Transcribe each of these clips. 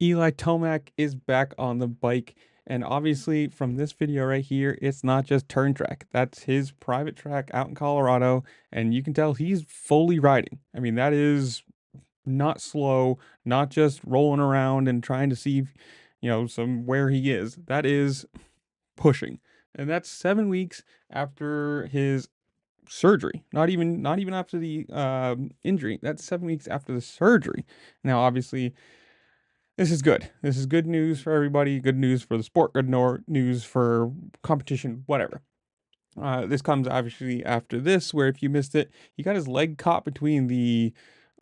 Eli Tomac is back on the bike. And obviously, from this video right here, it's not just turn track. That's his private track out in Colorado. And you can tell he's fully riding. I mean, that is not slow, not just rolling around and trying to see, some where he is. That is pushing. And that's 7 weeks after his surgery. Not even after the injury. That's 7 weeks after the surgery. Now, obviously, this is good. This is good news for everybody. Good news for the sport. News for competition. Whatever. This comes obviously after this, where if you missed it, he got his leg caught between the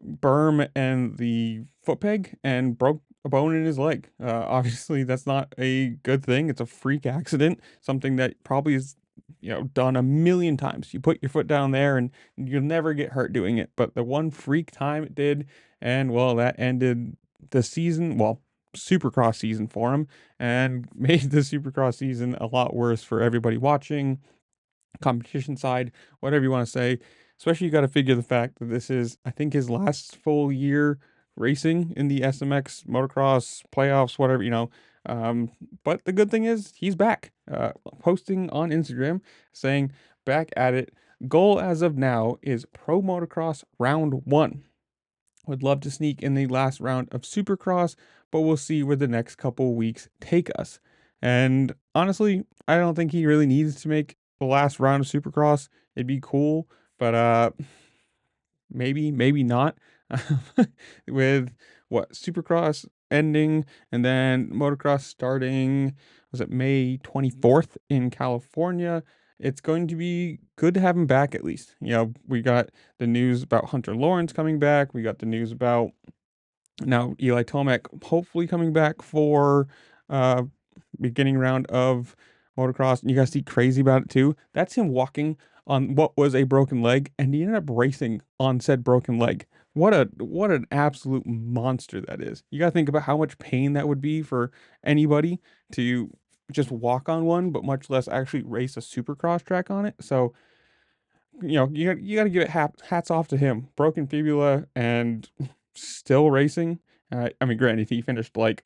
berm and the foot peg and broke a bone in his leg. Obviously, that's not a good thing. It's a freak accident. Something that probably is done a million times. You put your foot down there and you'll never get hurt doing it. But the one freak time it did, and well, that ended the season, well, Supercross season for him, and made the Supercross season a lot worse for everybody watching, competition side, whatever you want to say. Especially, you got to figure the fact that this is, I think, his last full year racing in the SMX motocross playoffs, whatever, but the good thing is he's back, posting on Instagram saying, back at it. Goal as of now is pro motocross round one. Would love to sneak in the last round of Supercross, but we'll see where the next couple weeks take us. And honestly, I don't think he really needs to make the last round of Supercross. It'd be cool, but maybe not. With what, Supercross ending and then motocross starting, was it May 24th in California? It's going to be good to have him back at least. We got the news about Hunter Lawrence coming back. We got the news about now Eli Tomac hopefully coming back for uh beginning round of motocross. And you guys see crazy about it too. That's him walking on what was a broken leg, and he ended up racing on said broken leg. What an absolute monster that is. You gotta think about how much pain that would be for anybody to just walk on one, but much less actually race a supercross track on it. So, you got to give it hats off to him. Broken fibula and still racing. I mean, granted, he finished like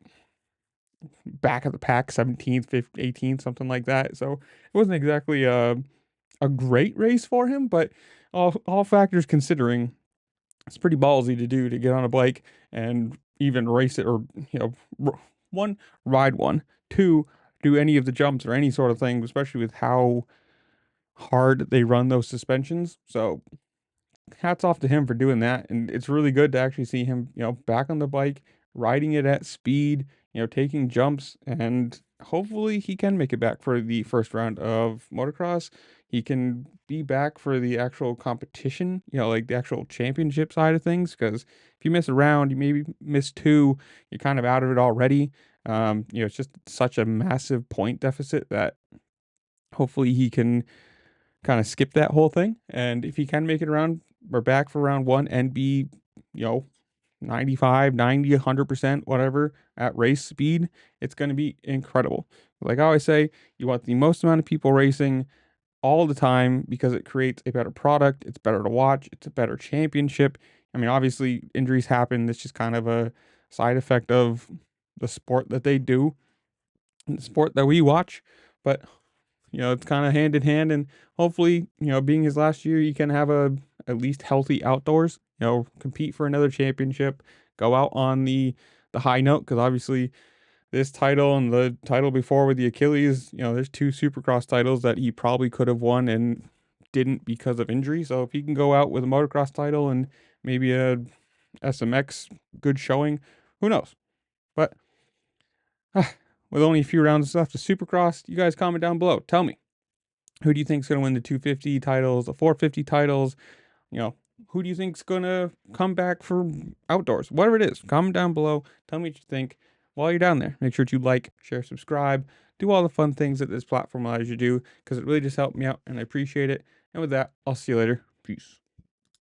back of the pack, 17th, 15th, 18th, something like that. So it wasn't exactly a great race for him, but all factors considering, it's pretty ballsy to do, to get on a bike and even race it, or one, ride one, two, do any of the jumps or any sort of thing, especially with how hard they run those suspensions. So hats off to him for doing that. And it's really good to actually see him, back on the bike, riding it at speed, taking jumps, and hopefully he can make it back for the first round of motocross. He can be back for the actual competition, like the actual championship side of things. Because if you miss a round, you maybe miss two, you're kind of out of it already. It's just such a massive point deficit that hopefully he can kind of skip that whole thing. And if he can make it around, we're back for round one and be, you know, 95, 90, 100%, whatever at race speed, it's going to be incredible. Like I always say, you want the most amount of people racing all the time because it creates a better product. It's better to watch. It's a better championship. I mean, obviously, injuries happen. It's just kind of a side effect of the sport that they do and the sport that we watch. But it's kind of hand in hand, and hopefully, being his last year, you can have a at least healthy outdoors. Compete for another championship, go out on the high note, because obviously this title and the title before with the Achilles, there's two Supercross titles that he probably could have won and didn't because of injury. So if he can go out with a motocross title and maybe a SMX good showing, who knows? But with only a few rounds left to Supercross, you guys comment down below. Tell me, who do you think is going to win the 250 titles, the 450 titles? Who do you think is going to come back for outdoors? Whatever it is, comment down below. Tell me what you think. While you're down there, make sure to like, share, subscribe, do all the fun things that this platform allows you to do, because it really just helped me out and I appreciate it. And with that, I'll see you later. Peace.